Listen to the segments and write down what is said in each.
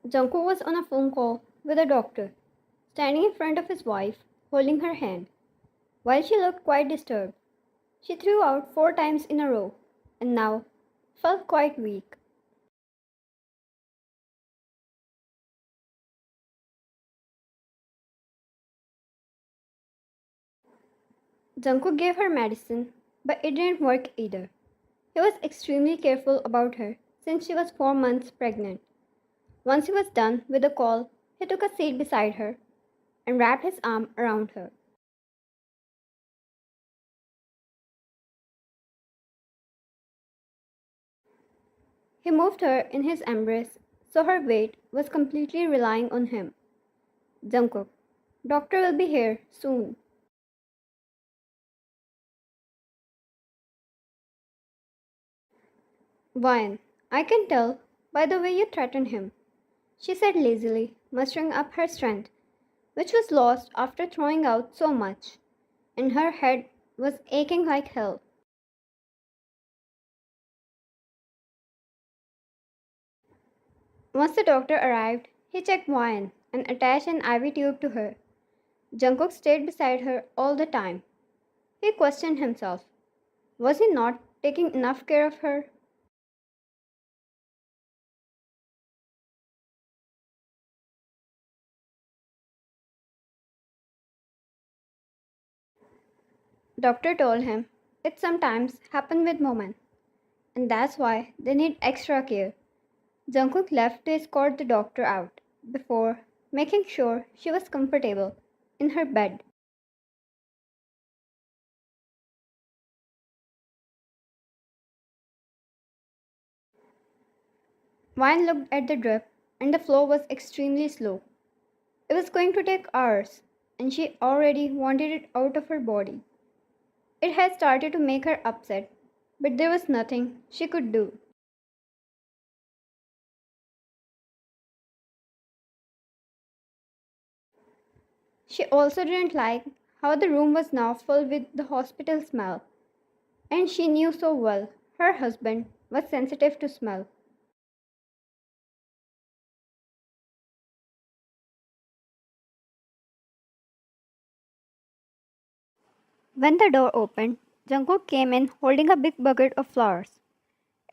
Jungkook was on a phone call with a doctor, standing in front of his wife, holding her hand. While she looked quite disturbed, she threw out 4 times in a row, and now felt quite weak. Jungkook gave her medicine, but it didn't work either. He was extremely careful about her since she was 4 months pregnant. Once he was done with the call, he took a seat beside her and wrapped his arm around her. He moved her in his embrace, so her weight was completely relying on him. Jungkook, doctor will be here soon. Wine, I can tell by the way you threatened him, she said lazily, mustering up her strength, which was lost after throwing out so much, and her head was aching like hell. Once the doctor arrived, he checked Wine and attached an IV tube to her. Jungkook stayed beside her all the time. He questioned himself. Was he not taking enough care of her? Doctor told him it sometimes happens with women, and that's why they need extra care. Jungkook left to escort the doctor out before making sure she was comfortable in her bed. Wine looked at the drip, and the flow was extremely slow. It was going to take hours, and she already wanted it out of her body. It had started to make her upset, but there was nothing she could do. She also didn't like how the room was now full with the hospital smell, and she knew so well her husband was sensitive to smell. When the door opened, Jungkook came in holding a big bucket of flowers.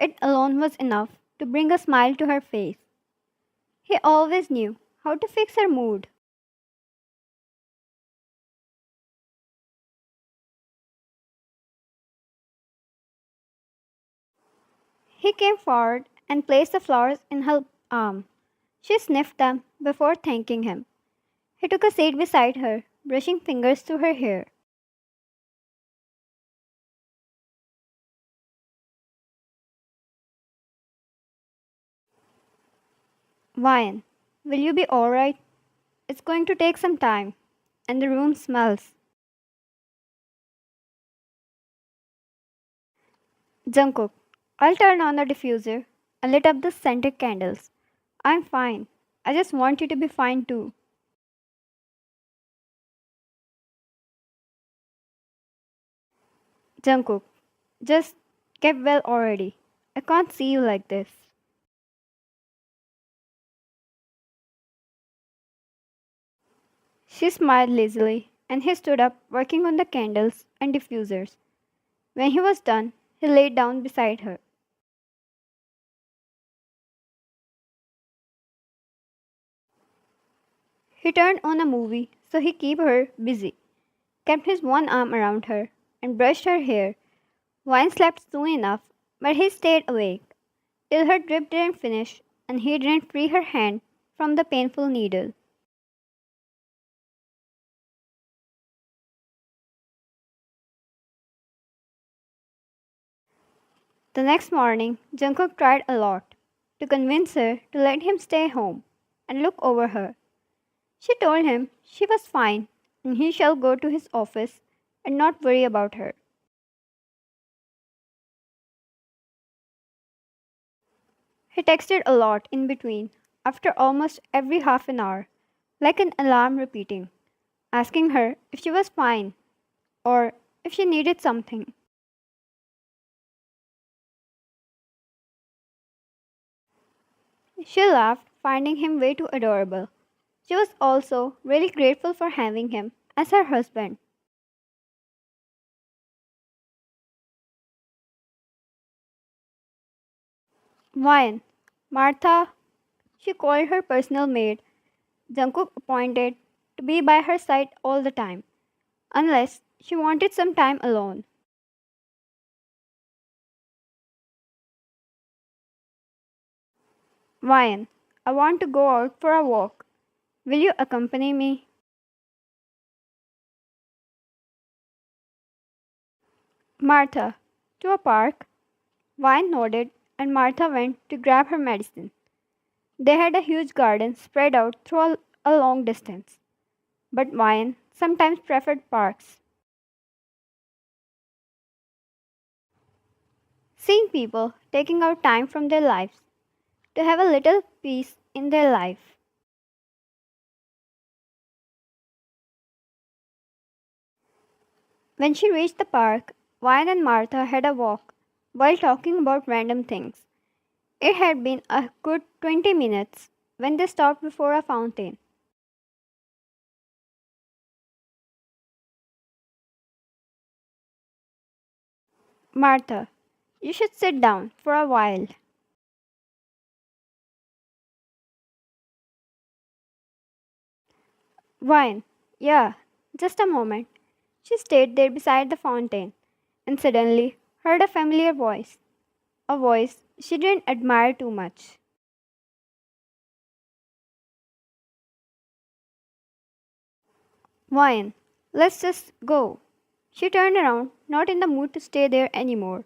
It alone was enough to bring a smile to her face. He always knew how to fix her mood. He came forward and placed the flowers in her arm. She sniffed them before thanking him. He took a seat beside her, brushing fingers through her hair. Vian, will you be alright? It's going to take some time, and the room smells. Jungkook, I'll turn on the diffuser and lit up the scented candles. I'm fine. I just want you to be fine too. Jungkook, just get well already. I can't see you like this. She smiled lazily, and he stood up, working on the candles and diffusers. When he was done, he laid down beside her. He turned on a movie so he kept her busy, kept his one arm around her, and brushed her hair. Wine slept soon enough, but he stayed awake till her drip didn't finish and he didn't free her hand from the painful needle. The next morning, Jungkook tried a lot to convince her to let him stay home and look over her. She told him she was fine and he shall go to his office and not worry about her. He texted a lot in between, after almost every half an hour, like an alarm repeating, asking her if she was fine or if she needed something. She laughed finding him way too adorable. She was also really grateful for having him as her husband. Wine. Martha, she called her personal maid, Jungkook appointed to be by her side all the time, unless she wanted some time alone. Wine. I want to go out for a walk. Will you accompany me? Martha. To a park? Wine nodded, and Martha went to grab her medicine. They had a huge garden spread out through a long distance, but Wine sometimes preferred parks. Seeing people taking out time from their lives to have a little peace in their life. When she reached the park, Wine and Martha had a walk while talking about random things. It had been a good 20 minutes when they stopped before a fountain. Martha, you should sit down for a while. Wine, yeah, just a moment. She stayed there beside the fountain and suddenly heard a familiar voice, a voice she didn't admire too much. Wine, let's just go. She turned around, not in the mood to stay there anymore.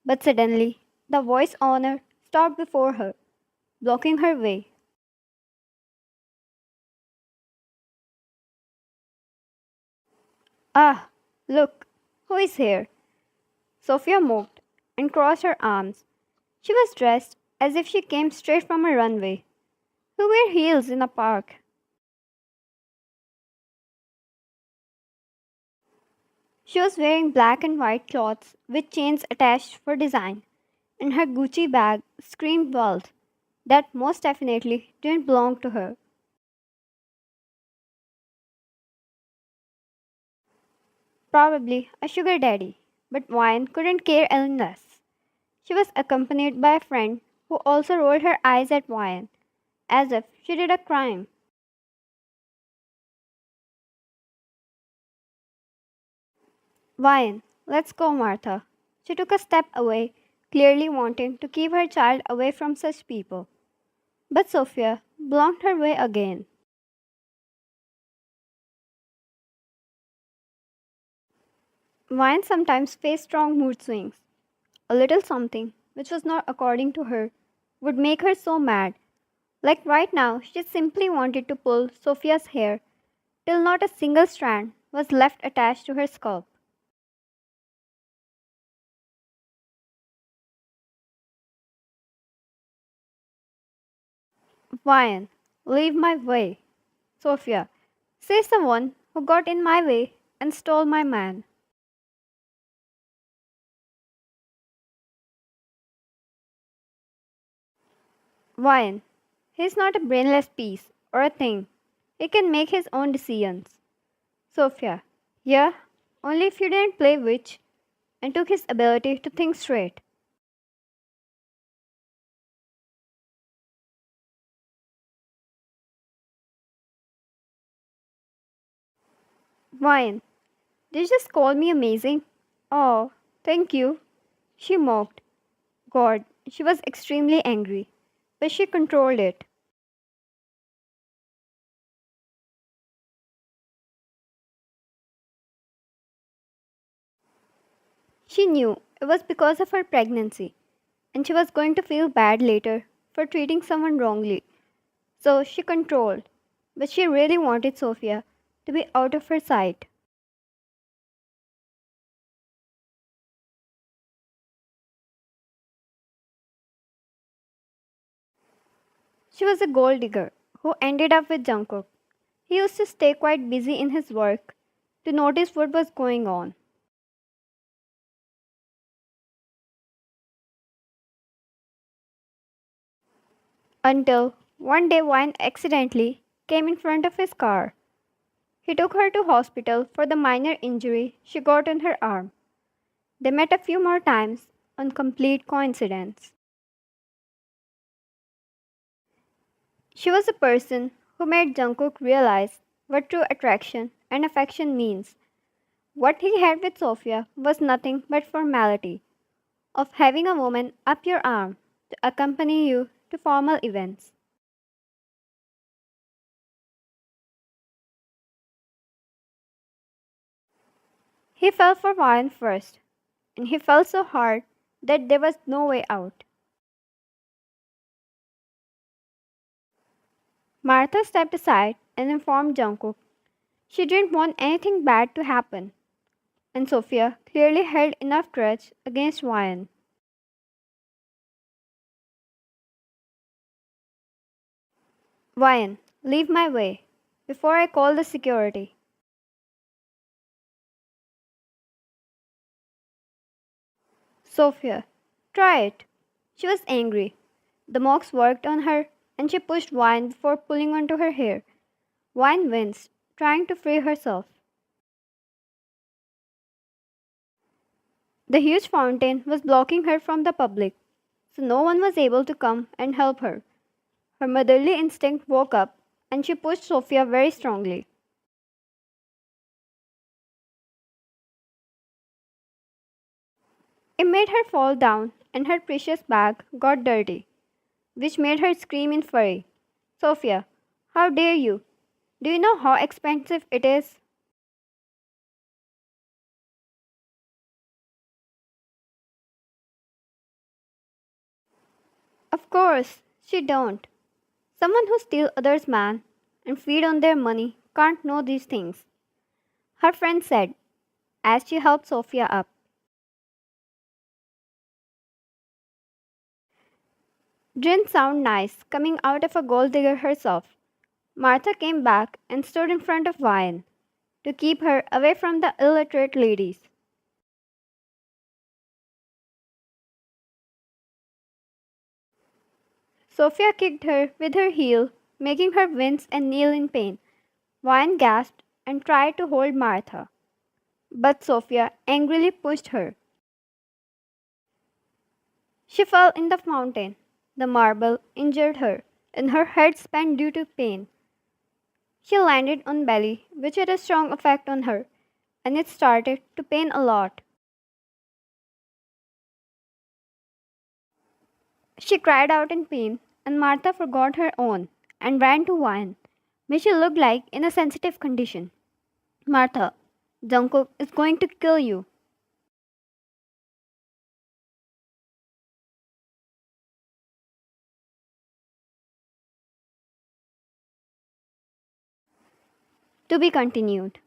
But suddenly, the voice owner stopped before her, blocking her way. Ah, look, who is here? Sophia mocked and crossed her arms. She was dressed as if she came straight from a runway. Who wear heels in a park? She was wearing black and white clothes with chains attached for design, and her Gucci bag screamed wealth that most definitely didn't belong to her. Probably a sugar daddy, but Wine couldn't care any less. She was accompanied by a friend who also rolled her eyes at Wine, as if she did a crime. Wine, let's go, Martha. She took a step away, clearly wanting to keep her child away from such people. But Sophia blocked her way again. Wine sometimes faced strong mood swings. A little something, which was not according to her, would make her so mad. Like right now, she simply wanted to pull Sophia's hair till not a single strand was left attached to her scalp. Wine, leave my way. Sophia, says the one who got in my way and stole my man. Wine, he's not a brainless piece or a thing. He can make his own decisions. Sophia, yeah, only if you didn't play witch and took his ability to think straight. Wine, did you just call me amazing? Oh, thank you. She mocked. God, she was extremely angry, but she controlled it. She knew it was because of her pregnancy, and she was going to feel bad later for treating someone wrongly. So she controlled, but she really wanted Sophia to be out of her sight. She was a gold digger who ended up with Jungkook. He used to stay quite busy in his work to notice what was going on. Until One day, Wine accidentally came in front of his car. He took her to hospital for the minor injury she got on her arm. They met a few more times on complete coincidence. She was the person who made Jungkook realize what true attraction and affection means. What he had with Sophia was nothing but formality of having a woman up your arm to accompany you to formal events. He fell for Ryan first, and he fell so hard that there was no way out. Martha stepped aside and informed Jungkook she didn't want anything bad to happen, and Sophia clearly held enough grudge against Ryan. Ryan, leave my way before I call the security. Sophia, try it. She was angry. The mocks worked on her, and she pushed Ryan before pulling onto her hair. Ryan winced, trying to free herself. The huge fountain was blocking her from the public, so no one was able to come and help her. Her motherly instinct woke up, and she pushed Sophia very strongly. It made her fall down, and her precious bag got dirty, which made her scream in fury. Sophia, how dare you? Do you know how expensive it is? Of course, she don't. Someone who steals others' man and feed on their money can't know these things. Her friend said, as she helped Sophia up. Didn't sound nice coming out of a gold digger herself. Martha came back and stood in front of Ryan to keep her away from the illiterate ladies. Sophia kicked her with her heel, making her wince and kneel in pain. Ryan gasped and tried to hold Martha, but Sophia angrily pushed her. She fell in the fountain. The marble injured her, and her head spun due to pain. She landed on belly, which had a strong effect on her, and it started to pain a lot. She cried out in pain, and Martha forgot her own and ran to Ryan, which she looked like in a sensitive condition. Martha, Jungkook is going to kill you. To be continued.